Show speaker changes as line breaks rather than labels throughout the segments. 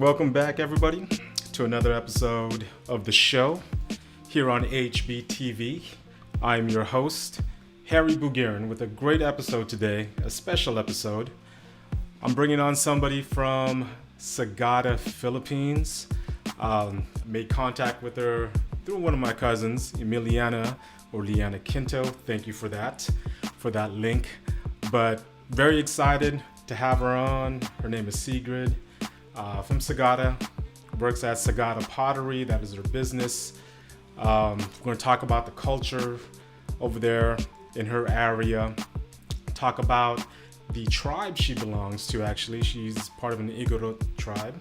Welcome back, everybody, to another episode of the show here on HBTV. I'm your host, Harry Bugirin, with a great episode today, a special episode. I'm bringing on somebody from Sagada, Philippines. Made contact with her through one of my cousins, Emiliana or Liana Quinto. Thank you for that link. But very excited to have her on. Her name is Siegrid from Sagada, works at Sagada Pottery. That is her business. We're going to talk about the culture over there in her area, talk about the tribe she belongs to. Actually, she's part of an Igorot tribe,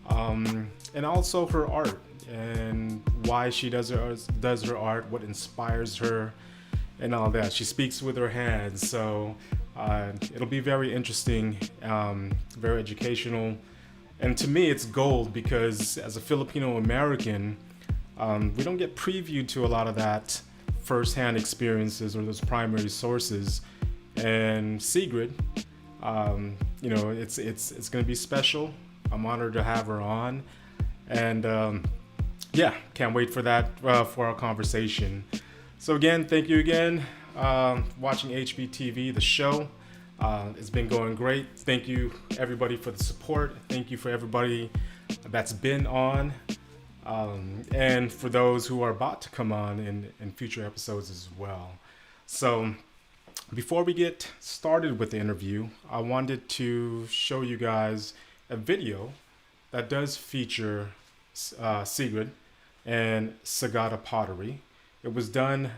and also her art and why she does her art, what inspires her, and all that. She speaks with her hands, so it'll be very interesting, very educational, and to me it's gold because as a Filipino American, we don't get previewed to a lot of that first-hand experiences or those primary sources. And Siegrid, it's going to be special. I'm honored to have her on, and can't wait for that for our conversation. So again, thank you again, watching HBTV, the show. It's been going great. Thank you everybody for the support. Thank you for everybody that's been on, and for those who are about to come on in future episodes as well. So before we get started with the interview, I wanted to show you guys a video that does feature Siegrid and Sagada Pottery. It was done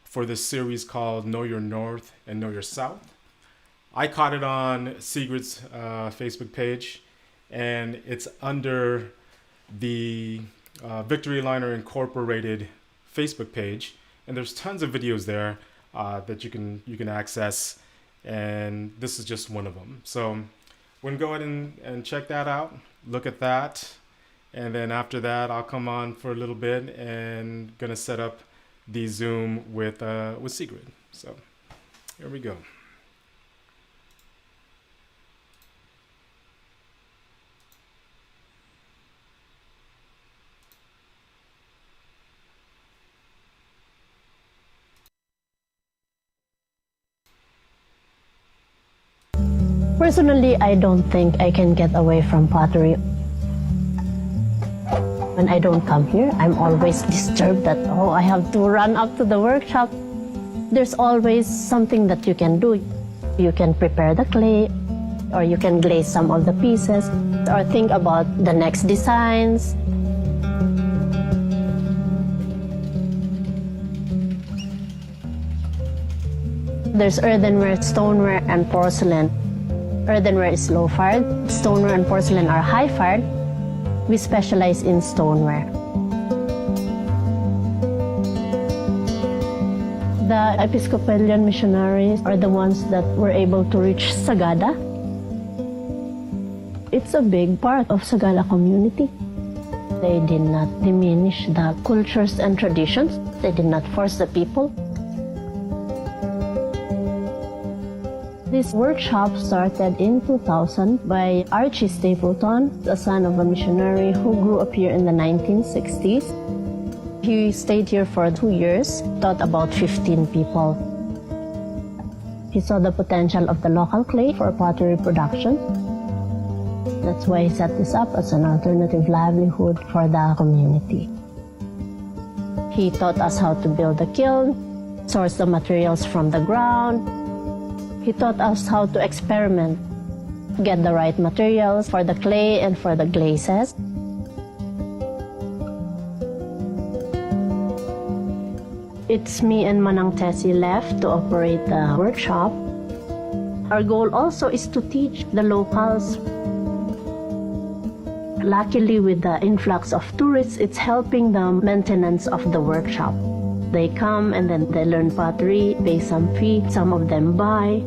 for this series called Know Your North and Know Your South. I caught it on Siegrid's Facebook page, and it's under the Victory Liner Incorporated Facebook page, and there's tons of videos there that you can access, and this is just one of them. So we're gonna go ahead and check that out, look at that, and then after that I'll come on for a little bit and gonna set up the Zoom with Siegrid. So here we go.
Personally, I don't think I can get away from pottery. When I don't come here, I'm always disturbed that, I have to run up to the workshop. There's always something that you can do. You can prepare the clay, or you can glaze some of the pieces, or think about the next designs. There's earthenware, stoneware, and porcelain. Earthenware is low-fired, stoneware and porcelain are high-fired. We specialize in stoneware. The Episcopalian missionaries are the ones that were able to reach Sagada. It's a big part of Sagada community. They did not diminish the cultures and traditions. They did not force the people. This workshop started in 2000 by Archie Stapleton, the son of a missionary who grew up here in the 1960s. He stayed here for 2 years, taught about 15 people. He saw the potential of the local clay for pottery production. That's why he set this up as an alternative livelihood for the community. He taught us how to build a kiln, source the materials from the ground. He taught us how to experiment, get the right materials for the clay and for the glazes. It's me and Manang Tessie left to operate the workshop. Our goal also is to teach the locals. Luckily, with the influx of tourists, it's helping the maintenance of the workshop. They come and then they learn pottery, pay some fee, some of them buy.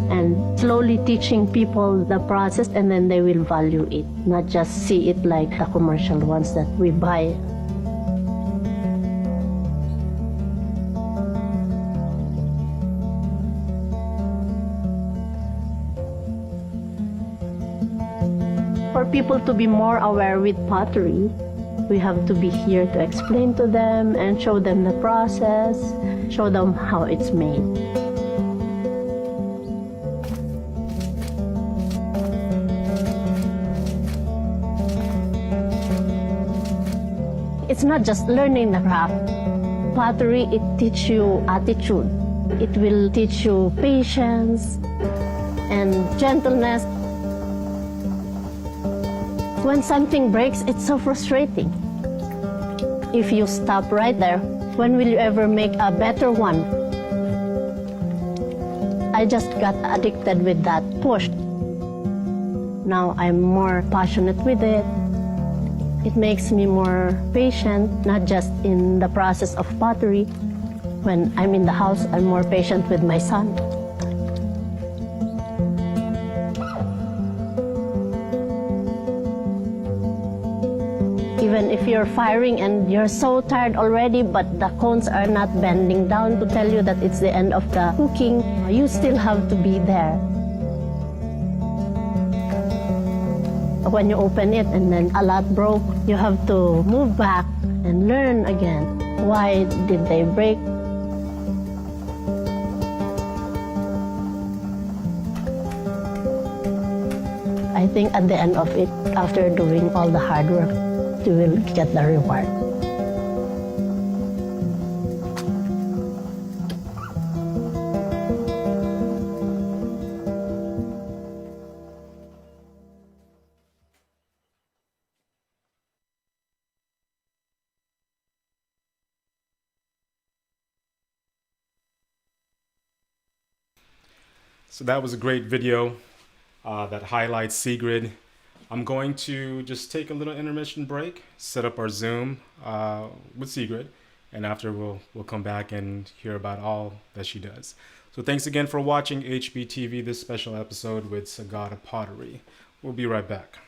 And slowly teaching people the process, and then they will value it, not just see it like the commercial ones that we buy. people to be more aware with pottery, we have to be here to explain to them and show them the process, show them how it's made. It's not just learning the craft. Pottery, it teaches you attitude. It will teach you patience and gentleness. When something breaks, it's so frustrating. If you stop right there, when will you ever make a better one? I just got addicted with that push. Now I'm more passionate with it. It makes me more patient, not just in the process of pottery. When I'm in the house, I'm more patient with my son. Even if you're firing and you're so tired already, but the cones are not bending down to tell you that it's the end of the cooking, you still have to be there. When you open it and then a lot broke, you have to move back and learn again. Why did they break? I think at the end of it, after doing all the hard work, you will get the reward.
So that was a great video that highlights Siegrid. I'm going to just take a little intermission break, set up our Zoom with Siegrid, and after we'll come back and hear about all that she does. So thanks again for watching HBTV, this special episode with Sagada Pottery. We'll be right back.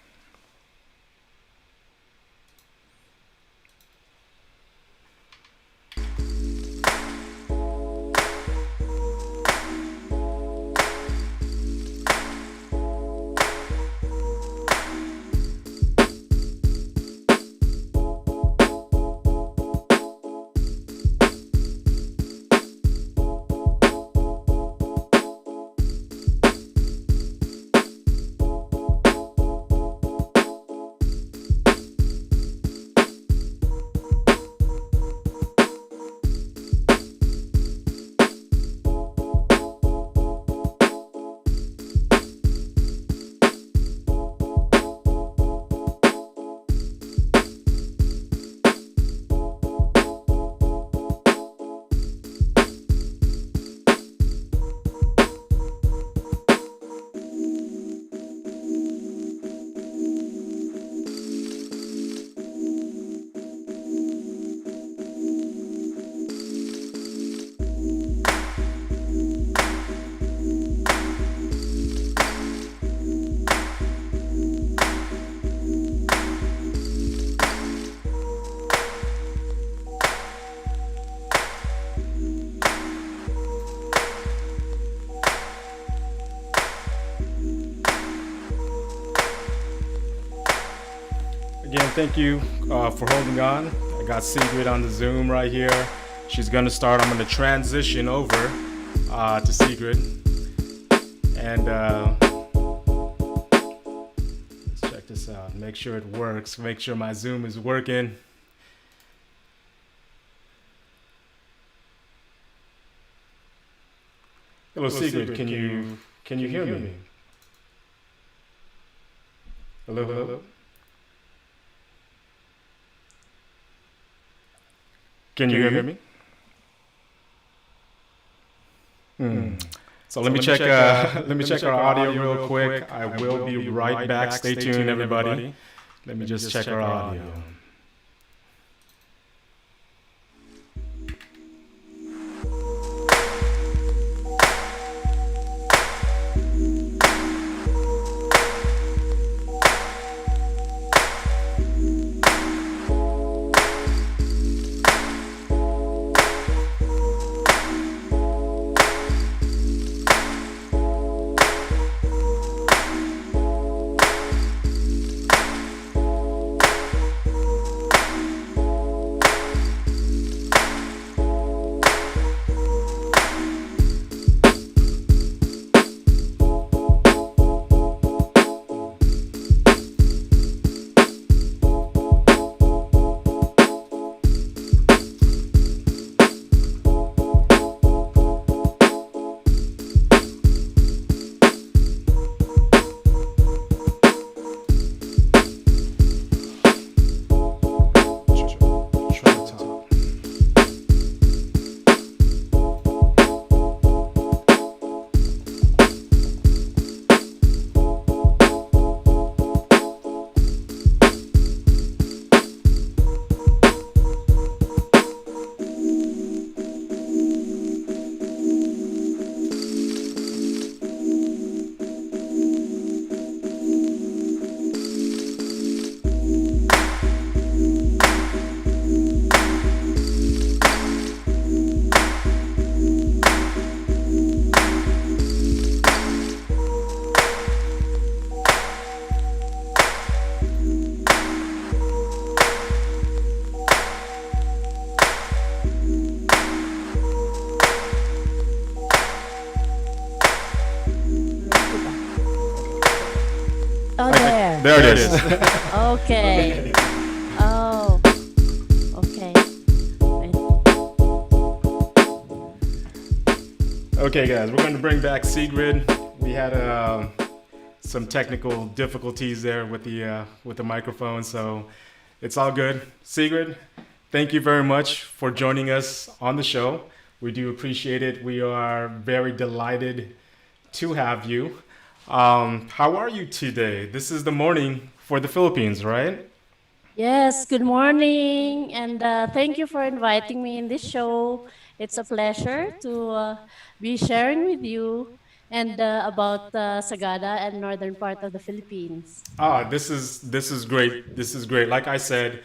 Again, thank you for holding on. I got Siegrid on the Zoom right here. She's gonna start. I'm gonna transition over to Siegrid. And let's check this out. Make sure it works. Make sure my Zoom is working. Hello, Siegrid. Can you hear me? Hello, hello. Can you hear me? So let me check our audio real quick. I will be right back. Stay tuned, everybody. Let me just check our audio. There it is.
Okay. Oh, okay. Wait.
Okay, guys, we're going to bring back Siegrid. We had some technical difficulties there with the microphone, so it's all good. Siegrid, thank you very much for joining us on the show. We do appreciate it. We are very delighted to have you. How are you today? This is the morning for the Philippines, right?
Yes, good morning, and thank you for inviting me in this show. It's a pleasure to be sharing with you and about Sagada and northern part of the Philippines.
This is great. This is great. Like I said,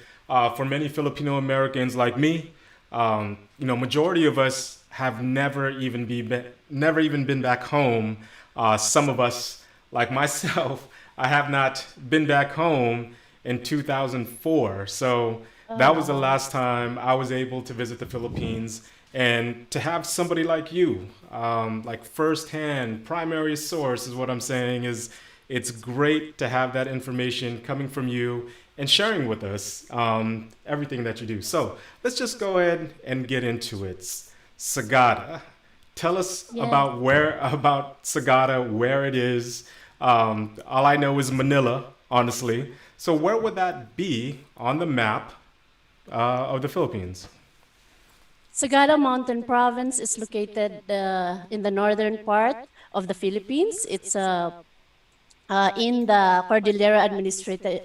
for many Filipino Americans like me, majority of us have never even been back home. Some of us, like myself, I have not been back home in 2004. So that was the last time I was able to visit the Philippines. And to have somebody like you, like firsthand, primary source is what I'm saying, is it's great to have that information coming from you and sharing with us everything that you do. So let's just go ahead and get into it. Sagada. Tell us
Yeah.
about Sagada, where it is. All I know is Manila, honestly. So where would that be on the map of the Philippines?
Sagada Mountain Province is located in the northern part of the Philippines. It's in the Cordillera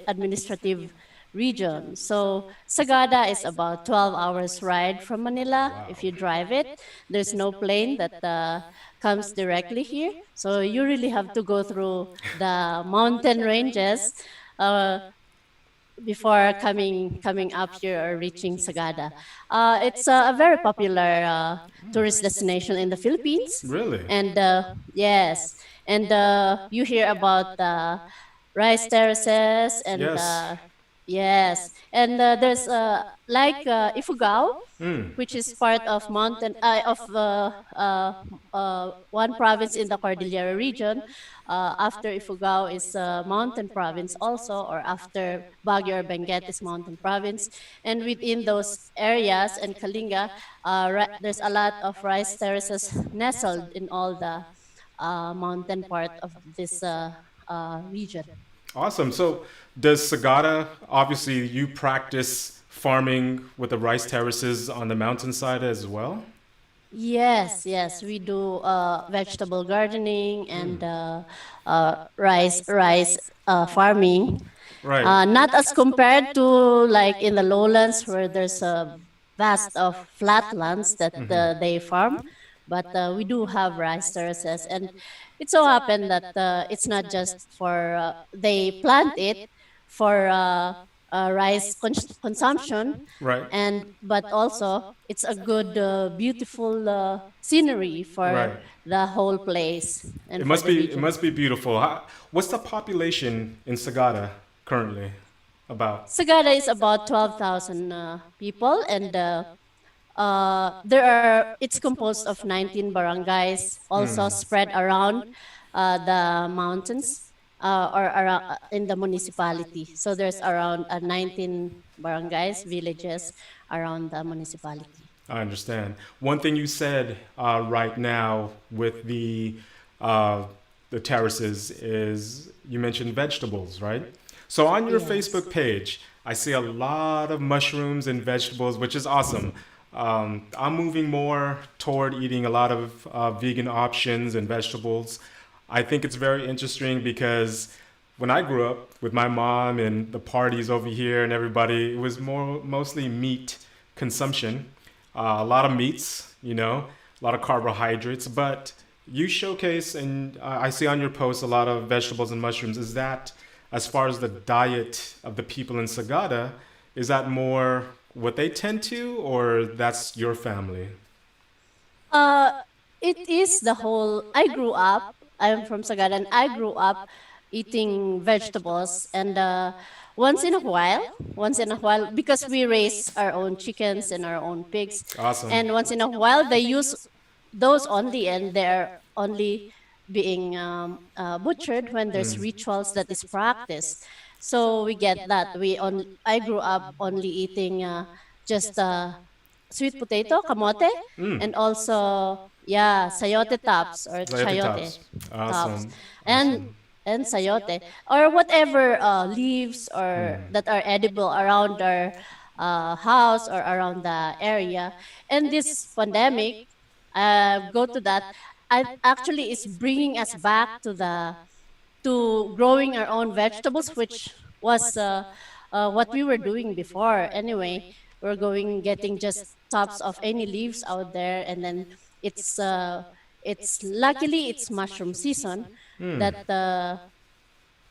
Administrative region. So Sagada is about 12 hours ride from Manila if you drive it. There's no plane that comes directly here. So you really have to go through the mountain ranges before coming up here or reaching Sagada. It's a very popular tourist destination in the Philippines.
Really?
And yes, and you hear about rice terraces and
Yes.
yes, and there's like Ifugao,
Mm.
which is part of mountain of one province in the Cordillera region. After Ifugao is mountain province also, or after Baguio or Benguet is mountain province. And within those areas and Kalinga, there's a lot of rice terraces nestled in all the mountain part of this region.
Awesome. So does Sagada, obviously you practice farming with the rice terraces on the mountainside as well?
Yes, yes, we do vegetable gardening and rice farming.
Right.
Not as compared to like in the lowlands where there's a vast of flatlands that they farm, but we do have rice terraces, and it so happened that it's not just for they plant it for rice consumption,
Right.
and but also it's a good, beautiful scenery for
Right.
the whole place
It
and for
must
the
be it
region.
must be beautiful. What's the population in Sagada currently about?
Sagada is about 12,000 people, and there are. It's composed of 19 barangays, also spread around the mountains or around in the municipality. So there's around 19 barangays, villages around the municipality.
I understand. One thing you said right now with uh, the terraces is you mentioned vegetables, right? So on your
Yes.
Facebook page, I see a lot of mushrooms and vegetables, which is awesome. I'm moving more toward eating a lot of vegan options and vegetables. I think it's very interesting because when I grew up with my mom and the parties over here and everybody, it was mostly meat consumption, a lot of meats, a lot of carbohydrates. But you showcase and I see on your posts a lot of vegetables and mushrooms. Is that, as far as the diet of the people in Sagada, is that more what they tend to, or that's your family?
Uh, it is the whole. I grew up. I'm from Sagada, and I grew up eating vegetables. And once in a while, because we raise our own chickens and our own pigs,
Awesome.
and once in a while they use those only, and they're only being butchered when there's rituals that is practiced. So we get that. I grew up only eating just sweet potato, kamote,
Mm.
and also yeah, sayote tops or
Layote
chayote
tops.
tops,
Awesome.
and
Awesome.
sayote or whatever leaves or that are edible around our house or around the area. And this pandemic, go to that. I actually is bringing us back to growing our own vegetables, which was what we were doing before. Anyway, we're going getting just tops of any leaves out there, and then it's it's luckily it's mushroom season
Mm.
that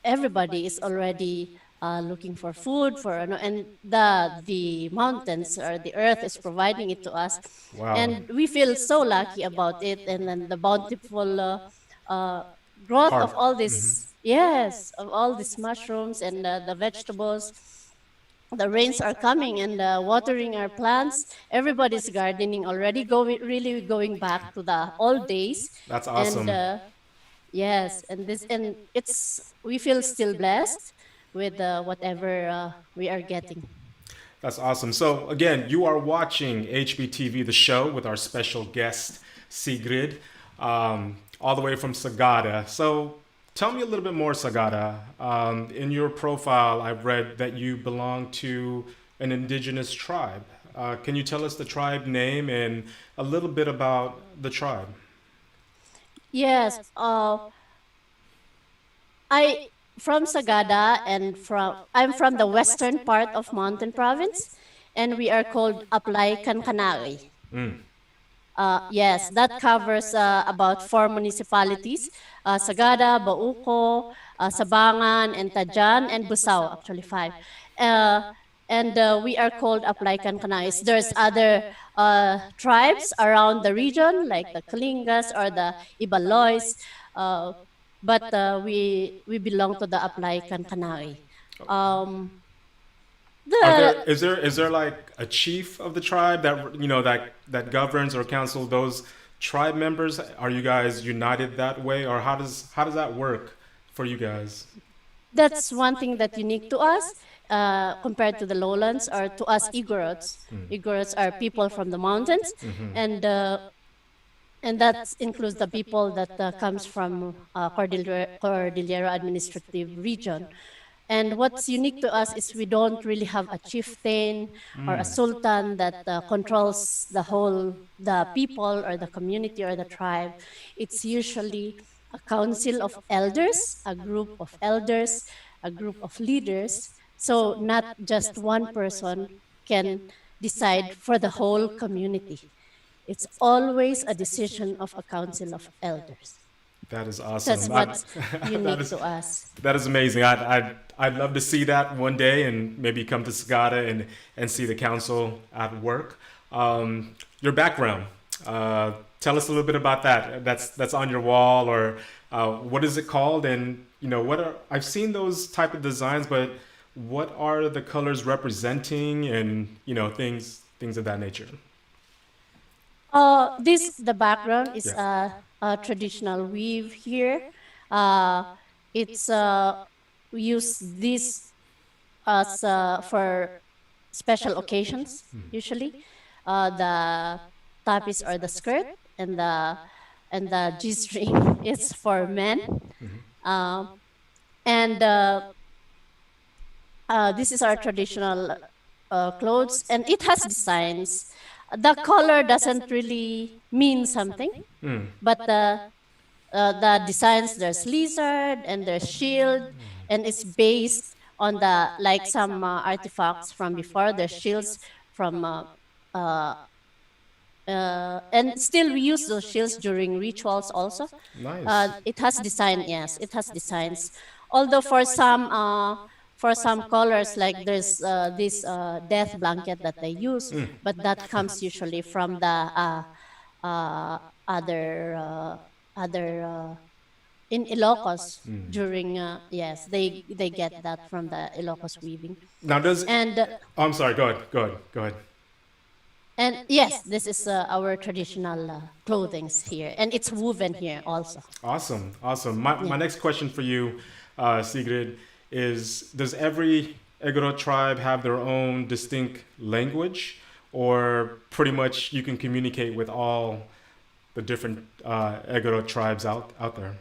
everybody is already looking for food for and the mountains or the earth is providing it to us,
Wow.
and we feel so lucky about it. And then the bountiful uh, growth
Heart.
of all
Mhm.
this, yes, of all these mushrooms and the vegetables. The rains are coming and watering our plants. Everybody's gardening already, going really going back to the old days.
That's
And
awesome.
yes, and this and it's we feel still blessed with whatever we are getting.
That's awesome. So again, you are watching HBTV, the show, with our special guest Sigrid, all the way from Sagada. So tell me a little bit more, Sagada. In your profile, I've read that you belong to an indigenous tribe. Can you tell us the tribe name and a little bit about the tribe?
Yes, I from Sagada, and I'm from the western part of Mountain Province, and we are called Aplay Kankanai.
Mm.
Yes, that covers about four municipalities: Sagada, Bauco, Sabangan, and Tajan, and Busao, actually five. Uh, and we are called Aplaykan Kanais. There's other tribes around the region, like the Kalingas or the Ibaloys, uh, but we belong to the Aplaykan Kanai. Um,
Are
the
there is there like a chief of the tribe that that governs or counsel those tribe members? Are you guys united that way, or how does that work for you guys?
That's one thing that unique to us compared to the lowlands or to us Igorots. Igorots are people from the mountains, and that includes the people that comes from Cordillera Administrative Region. And what's unique to us is we don't really have a chieftain or a sultan that controls the people or the community or the tribe. It's usually a council of elders, a group of elders, a group of leaders. So not just one person can decide for the whole community. It's always a decision of a council of elders.
That is
That's
awesome.
what's
That
unique
is
to us.
that is amazing. I'd love to see that one day and maybe come to Sagada and see the council at work. Your background. Tell us a little bit about that. That's on your wall, or what is it called? And what are I've seen those type of designs, but what are the colors representing, and things of that nature.
This the background is
Yeah.
a traditional weave here. It's we use this as for special occasions usually. The tapis or the skirt and the g-string is for men. Um, and this is our traditional clothes, and it has designs. The color doesn't really mean something,
Mm.
but the designs, there's lizard and there's shield, and it's based on the like some artifacts from before. There's shields from uh, and still we use those shields during rituals also.
Nice.
It has design, yes, it has designs. Although for some colors, like there's this death blanket that they use, but that comes usually from the uh, other other in Ilocos during yes, they get that from the Ilocos weaving.
Now does
And
Oh, I'm sorry. Go ahead. Go ahead. Go ahead.
yes, this is our traditional clothings here, and it's woven here also.
Awesome. Awesome. My
Yeah.
next question for you, Sigrid, is, does every Igorot tribe have their own distinct language, or pretty much you can communicate with all the different Igorot tribes out there?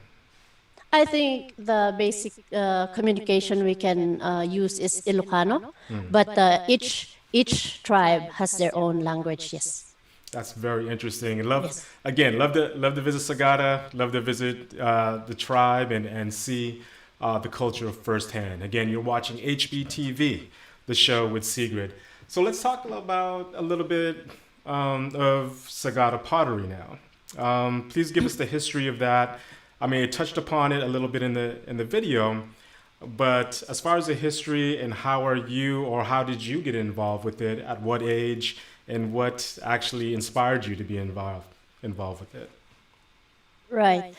I think the basic communication we can use is Ilocano, but each tribe has their own language. Yes.
That's very interesting. And love,
Yes.
again, love to visit Sagada, love to visit the tribe and see the culture firsthand. Again, you're watching HBTV, the show with Siegrid. So let's talk about a little bit of Sagada pottery now. Please give us the history of that. I mean, it touched upon it a little bit in the video, but as far as the history and how are you, or how did you get involved with it? At what age, and what actually inspired you to be involved with it?
Right.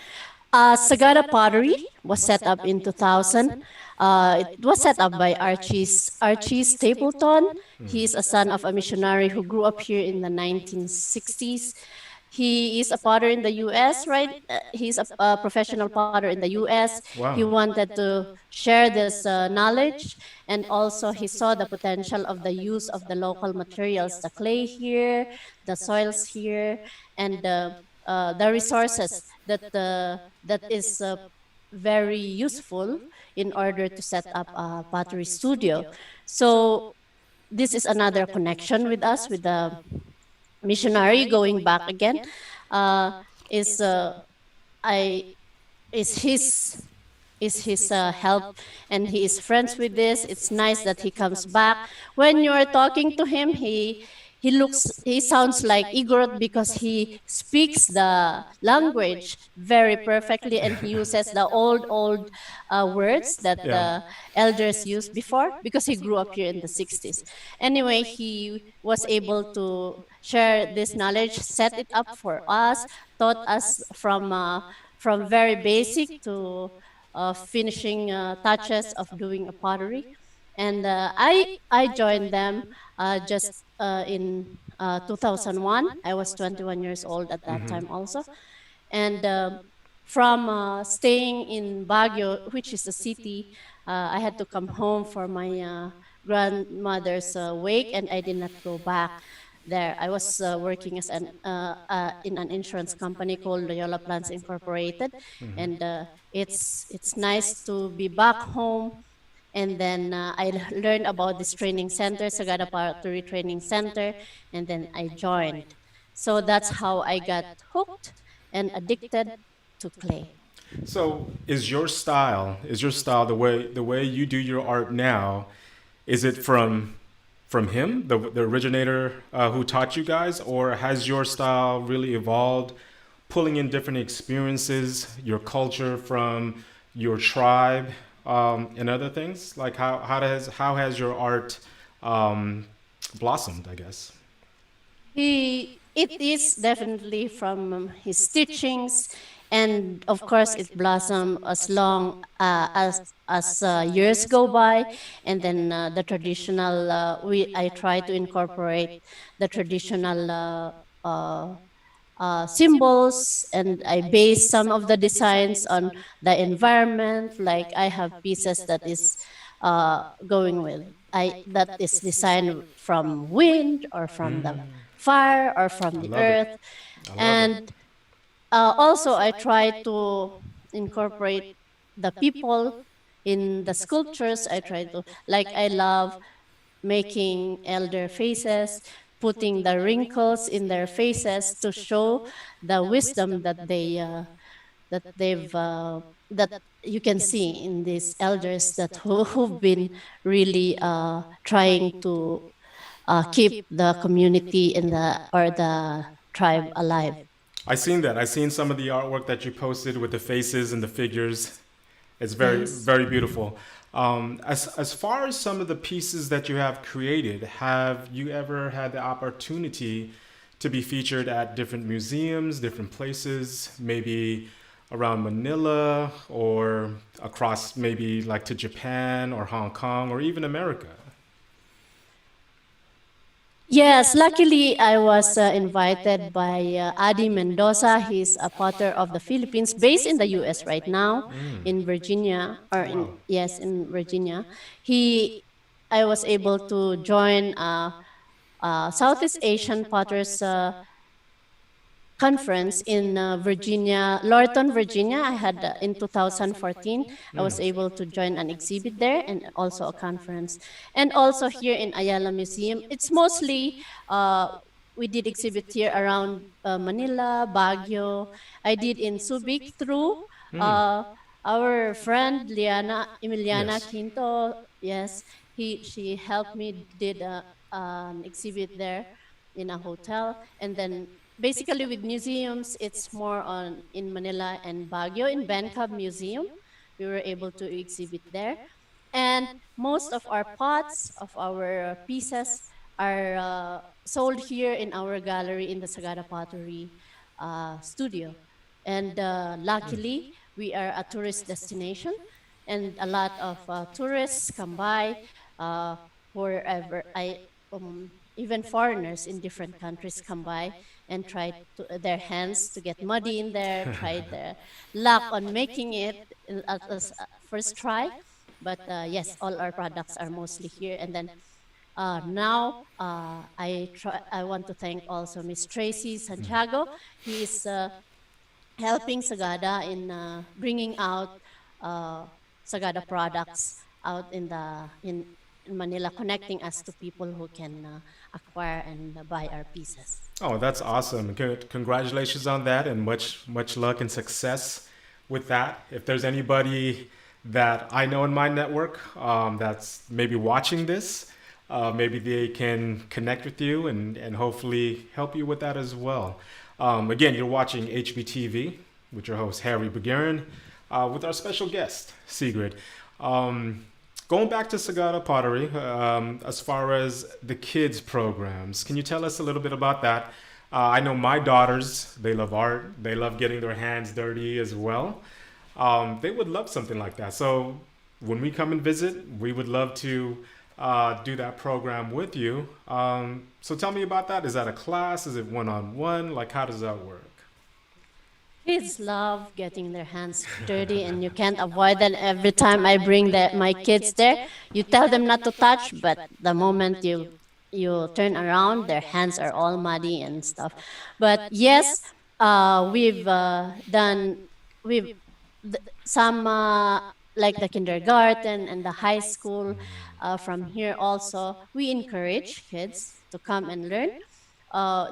Sagada Pottery was set up in 2000. It was set up by Archie Stapleton. He is a son of a missionary who grew up here in the 1960s. He is a potter in the U.S., right? He's a professional potter in the U.S.
Wow.
He wanted to share this knowledge, and also he saw the potential of the use of the local materials, the clay here, the soils here, and the resources that is very useful in order to set up a pottery studio. So this is another connection with us, with the missionary going back again. Is I is his help, and he is friends with this. It's nice that he comes back. When you are talking to him, he sounds like Igorot because he speaks the language very perfectly, and he uses the old words that the elders used before, because he grew up here in the 60s. Anyway, he was able to share this knowledge, set it up for us, taught us from very basic to finishing touches of doing a pottery. And I joined them just in 2001. I was 21 years old at that time also. And from staying in Baguio, which is a city, I had to come home for my grandmother's wake, and I did not go back there. I was working as in an insurance company called Loyola Plans Incorporated, and it's nice to be back home. And then I learned about this training center, Sagada Pottery Training Center, and then I joined. So that's how I got hooked and addicted to clay.
So is your style the way you do your art now? Is it from him, the originator who taught you guys, or has your style really evolved, pulling in different experiences, your culture from your tribe, and other things? Like how has your art blossomed, I guess?
It is definitely from his teachings, and of course it blossomed as long as years go by, and then the traditional I try to incorporate the traditional symbols, and I base some of the designs on the environment. Like I have pieces that is going with that is designed from wind, or from the fire, or from the earth. And also I try to incorporate the people in the sculptures. I try to, like, I love making elder faces, putting the wrinkles in their faces to show the wisdom that that you can see in these elders who've been really trying to keep the community or the tribe alive.
I seen that. I seen some of the artwork that you posted with the faces and the figures. It's very beautiful. As far as some of the pieces that you have created, have you ever had the opportunity to be featured at different museums, different places, maybe around Manila, or across, maybe like to Japan or Hong Kong or even America?
Yes, luckily I was invited by Adi Mendoza. He's a potter of the Philippines, based in the U.S. right now, in Virginia, or in
Wow.
yes, in Virginia. He, I was able to join Southeast Asian Potters conference in Virginia, Lorton, Virginia. I had in 2014, I was able to join an exhibit there and also a conference. And also here in Ayala Museum, it's mostly uh, we did exhibit here around Manila, Baguio. I did in Subic through uh, our friend Liana Emiliana
Yes.
Quinto. Yes, she helped me did an exhibit there in a hotel, and then basically with museums it's more on in Manila and Baguio in Bencab Museum. We were able to exhibit there, and most of our pots of our pieces are sold here in our gallery in the Sagada Pottery studio. And luckily we are a tourist destination, and a lot of tourists come by uh, wherever I even foreigners in different countries come by and try to, their hands to get muddy in there, try their luck on making it as a first try. But yes, all our products are mostly here. And then now I want to thank also Miss Tracy Santiago. He is helping Sagada in bringing out uh, Sagada products out in Manila, connecting us to people who can acquire and buy our pieces.
Oh, that's awesome. Congratulations on that, and much luck and success with that. If there's anybody that I know in my network that's maybe watching this, maybe they can connect with you and hopefully help you with that as well. Again, you're watching HBTV with your host, Harry Beguerin, with our special guest, Siegrid. Um, Going back to Sagada Pottery, as far as the kids programs, can you tell us a little bit about that? I know my daughters, they love art. They love getting their hands dirty as well. They would love something like that. So when we come and visit, we would love to do that program with you. So tell me about that. Is that a class? Is it one-on-one? Like, how does that work?
Kids love getting their hands dirty, and you can't avoid that. Every time I bring my kids there, you tell them not to touch, but the moment you turn around, their hands are all muddy and stuff. But yes, we've done we've some like the kindergarten and the high school from here also. We encourage kids to come and learn.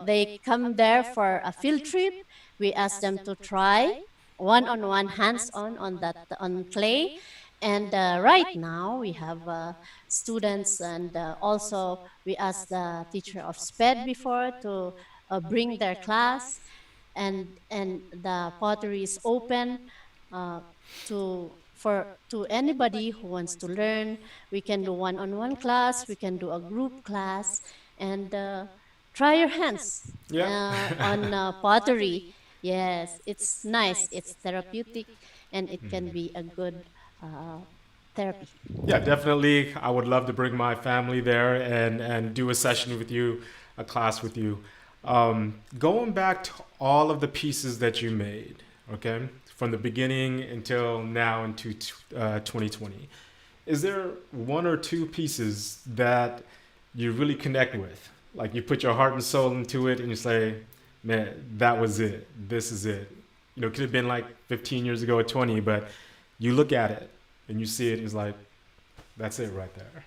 They come there for a field trip. We ask them to try one-on-one, hands-on on that on clay. And right now we have students, and also we ask the teacher of SPED before to bring their class, and the pottery is open uh, to anybody who wants to learn. We can do one-on-one class, we can do a group class, and try your hands
Yeah.
on pottery. Yes, it's nice, it's therapeutic, and it can be a good uh, therapy.
Yeah, definitely. I would love to bring my family there and do a session with you, a class with you. Going back to all of the pieces that you made, okay, from the beginning until now into 2020, is there one or two pieces that you really connect with? Like you put your heart and soul into it and you say, man, that was it. This is it. You know, it could have been like 15 years ago or 20, but you look at it and you see it, it's like, that's it right there.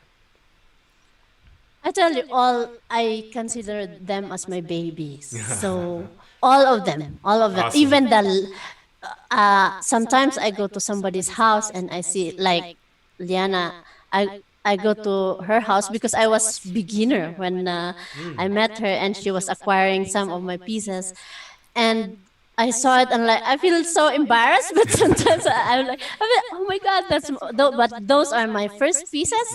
I tell you, all I consider them as my babies. So all of them,
Awesome.
even sometimes I go to somebody's house and I see like Liana. I go to her house because I was beginner when I met her, and she was acquiring some of my pieces, and I saw it and like I feel so embarrassed, but sometimes I'm like, oh my god, but those are my first pieces.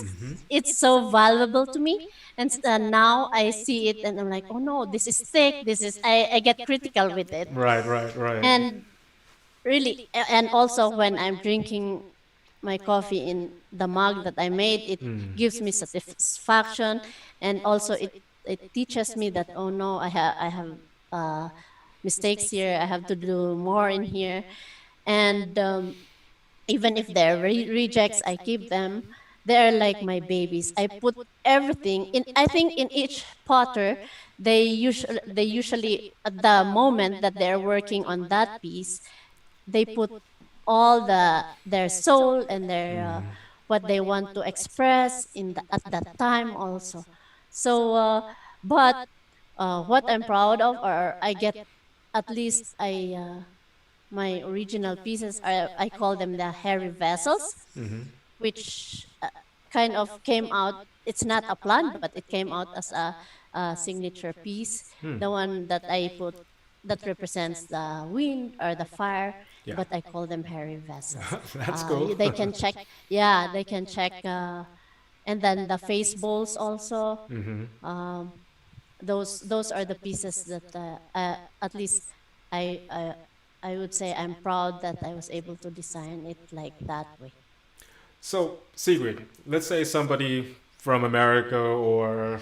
It's so valuable to me, and now I see it and I'm like, oh no, this is thick. This is I get critical with it,
Right, right, right.
and really, and also when I'm drinking my coffee in the mug that I made, it gives me satisfaction, and also it teaches me that, oh no, I have mistakes here. I have to do more in here. And even if they're rejects, I keep them. They're like my babies. I put everything in. I think in each potter, they usually at the moment that they're working on that piece, they put all their soul and their what they want to express at that time also. So, but what I'm proud of, or I get at least my original pieces are, I call them the hairy vessels, which kind of came out. It's not a plan, but it came out as a signature piece. The one that I put that represents the wind or the fire,
Yeah.
but I call them hairy vessels.
That's cool.
They can check. Yeah, they can check. And then the face bowls also. Um, those are the pieces that at least I, I I would say I'm proud that I was able to design it like that way.
So, Sigrid, let's say somebody from America or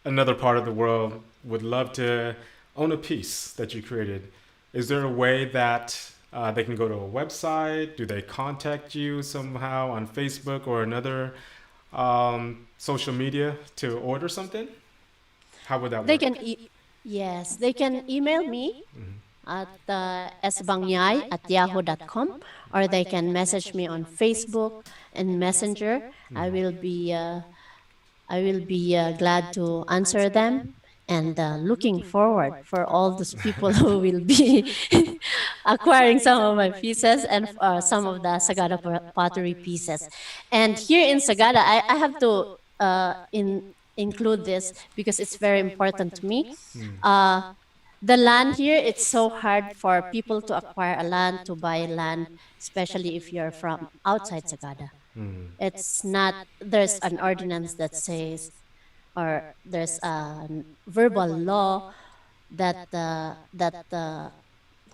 another part of the world would love to own a piece that you created. Is there a way that they can go to a website? Do they contact you somehow on Facebook or another social media to order something? How would that
They
work?
can yes, they can email me at sbangyay@yahoo.com, or they can message me on Facebook and Messenger. I will be glad to answer them, and looking forward for all those people who will be acquiring some of my pieces and some of the Sagada pottery pieces. And here in Sagada, I have to include this because it's very important to me. Uh, the land here, it's so hard for people to acquire a land, to buy land, especially if you're from outside Sagada. It's not, there's an ordinance that says, or there's a verbal law that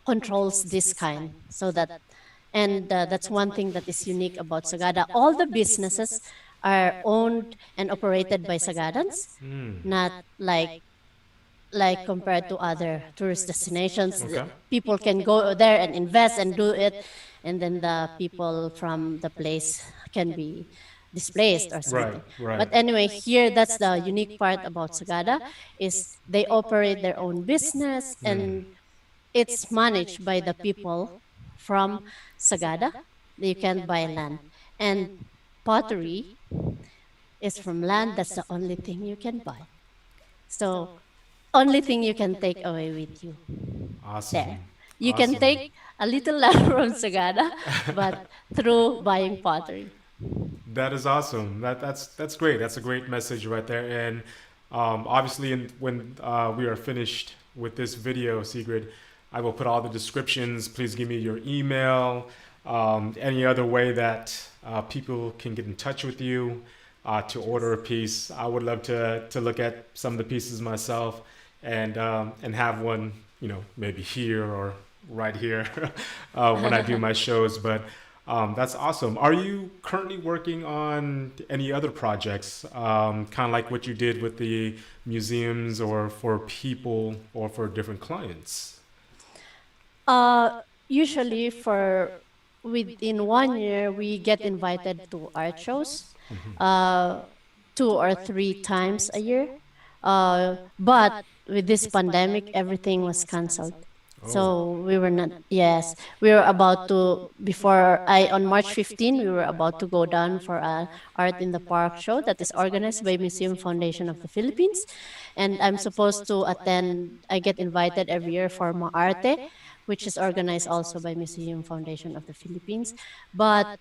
controls this kind. So that, and that's one thing that is unique about Sagada. All the businesses are owned and operated by Sagadans, not like compared to other tourist destinations.
Okay.
People can go there and invest and do it, and then the people from the place can be displaced or something.
Right.
But anyway, here that's the unique part about Sagada, is they operate their own business, and it's managed by the people from Sagada. You can buy land. And pottery is from land. That's the only thing you can buy. So only thing you can take away with you.
Awesome.
There. You can take a little land from Sagada, but through buying pottery.
That is awesome. That's great. That's a great message right there. And obviously, when we are finished with this video, Sigrid, I will put all the descriptions. Please give me your email, any other way that people can get in touch with you to order a piece. I would love to look at some of the pieces myself and have one, maybe here or right here when I do my shows. But that's awesome. Are you currently working on any other projects, kind of like what you did with the museums, or for people, or for different clients?
Usually, for within 1 year, we get invited to art shows, 2 or 3 times a year. But with this pandemic, everything was canceled. So we were not, yes, we were about to, on March 15, we were about to go down for a Art in the Park show that is organized by Museum Foundation of the Philippines. And I'm supposed to attend, I get invited every year for Maarte, which is organized also by Museum Foundation of the Philippines. But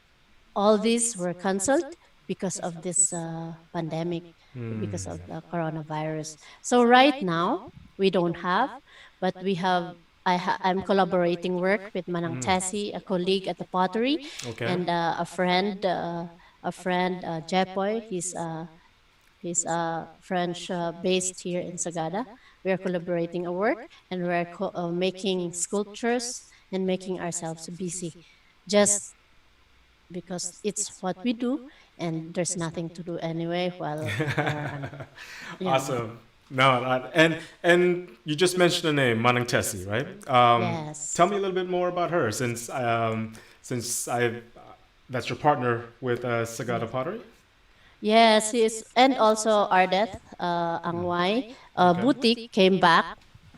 all these were canceled because of this pandemic, because of the coronavirus. So right now, we don't have, but we have, I'm collaborating work with Manang Tessie, a colleague at the Pottery,
Okay.
and a friend, Jepoy. He's French based here in Sagada. We are collaborating a work, and we're making sculptures and making ourselves busy, just because it's what we do, and there's nothing to do anyway. Well,
Awesome. No, not, and you just mentioned the name Manang Tessie, right?
Yes.
Tell me a little bit more about her, since I that's your partner with Sagada Pottery.
Yes, he's and also Ardeth Angway
Okay.
Boutique came back.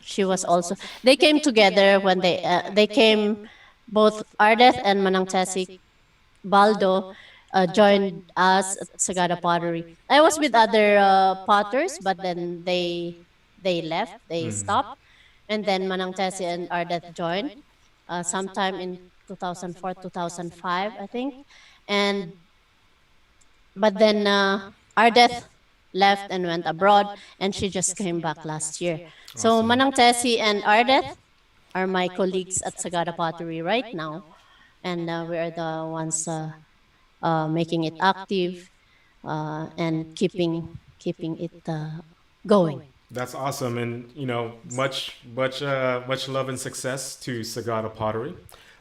She was also they came together when they came both Ardeth and Manang Chesik Baldo joined us at Sagada Pottery. I was with other potters, but then they left, they stopped, and then Manang Chesi and Ardeth joined sometime in 2004, 2005, I think, and but then Ardeth left and went abroad, and she just came back last year. So
Awesome.
Manang Chesi and Ardeth are my colleagues at Sagada Pottery right now, and we are the ones making it active and keeping it going.
That's awesome, and much love and success to Sagada Pottery.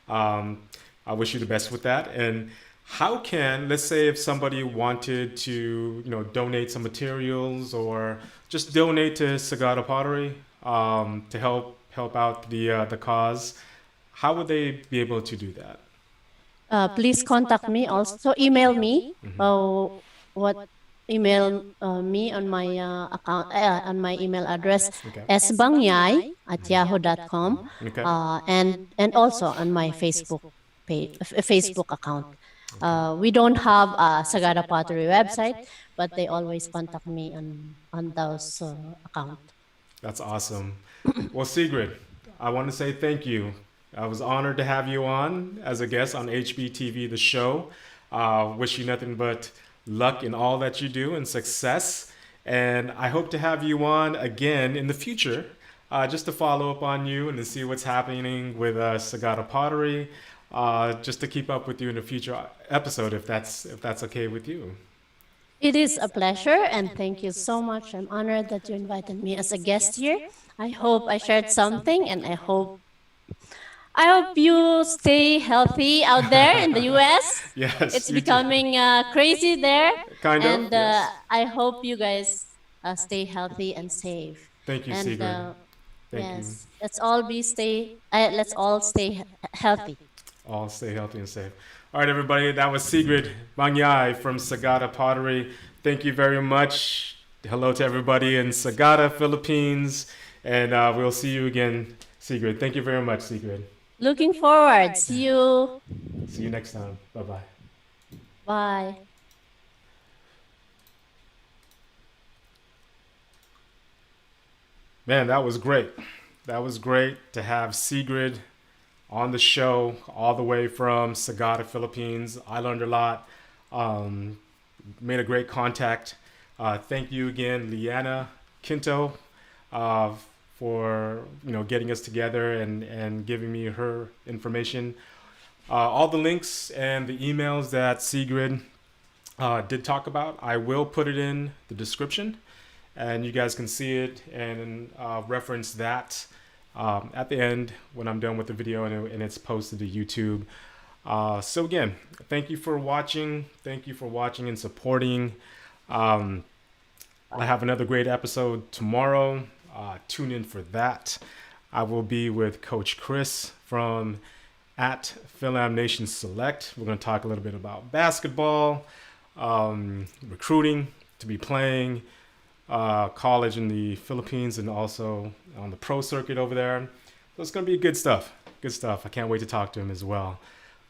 Um, I wish you the best with that. And how can, let's say, if somebody wanted to, donate some materials or just donate to Sagada Pottery to help out the cause, how would they be able to do that?
Please contact me also. Email me. What email me on my account on my email address
Okay.
sbangyay@yahoo.com
Okay.
and also on my Facebook account. We don't have a Sagada Pottery website, but they always contact me on those account.
That's awesome. Well, Sigrid, I want to say thank you. I was honored to have you on as a guest on HBTV, the show. Wish you nothing but luck in all that you do and success. And I hope to have you on again in the future, just to follow up on you and to see what's happening with Sagada Pottery, just to keep up with you in a future episode, if that's okay with you.
It is a pleasure, and thank you so much. I'm honored that you invited me as a guest here. I hope I shared something, and I hope you stay healthy out there in the US.
Yes,
It's
you too.
becoming crazy there,
Kind of.
and
Yes.
I hope you guys stay healthy and safe.
Thank you,
And
Sigrid. Thank you.
yes, let's all stay healthy.
All stay healthy and safe. All right, everybody. That was Siegrid Bangyay from Sagada Pottery. Thank you very much. Hello to everybody in Sagada, Philippines. And we'll see you again, Sigrid. Thank you very much, Sigrid.
Looking forward. See you.
See you next time. Bye bye.
Bye.
Man, that was great. That was great to have Sigrid on the show all the way from Sagada, Philippines. I learned a lot. Um, Made a great contact. Thank you again, Liana Quinto, uh, for getting us together and giving me her information. All the links and the emails that Sigrid did talk about, I will put it in the description, and you guys can see it and reference that at the end when I'm done with the video and it's posted to YouTube. So again, thank you for watching. Thank you for watching and supporting. I have another great episode tomorrow. Tune in for that. I will be with Coach Chris from at Philam Nation Select. We're going to talk a little bit about basketball, recruiting to be playing, college in the Philippines, and also on the pro circuit over there. So it's going to be good stuff. Good stuff. I can't wait to talk to him as well.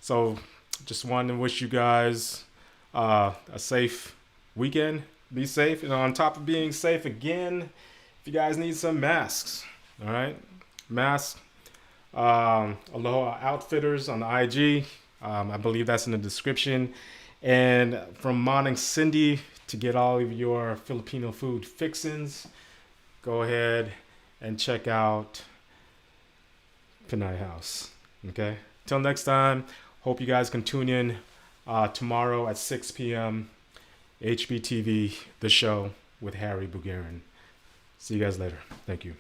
So just wanted to wish you guys a safe weekend. Be safe. And on top of being safe again, if you guys need some masks, all right? Masks. Aloha Outfitters on the IG. I believe that's in the description. And from Moning Cindy to get all of your Filipino food fixins, go ahead and check out Pinay House. Okay? Till next time, hope you guys can tune in tomorrow at 6 p.m. HBTV, the show with Harry Bugarin. See you guys later. Thank you.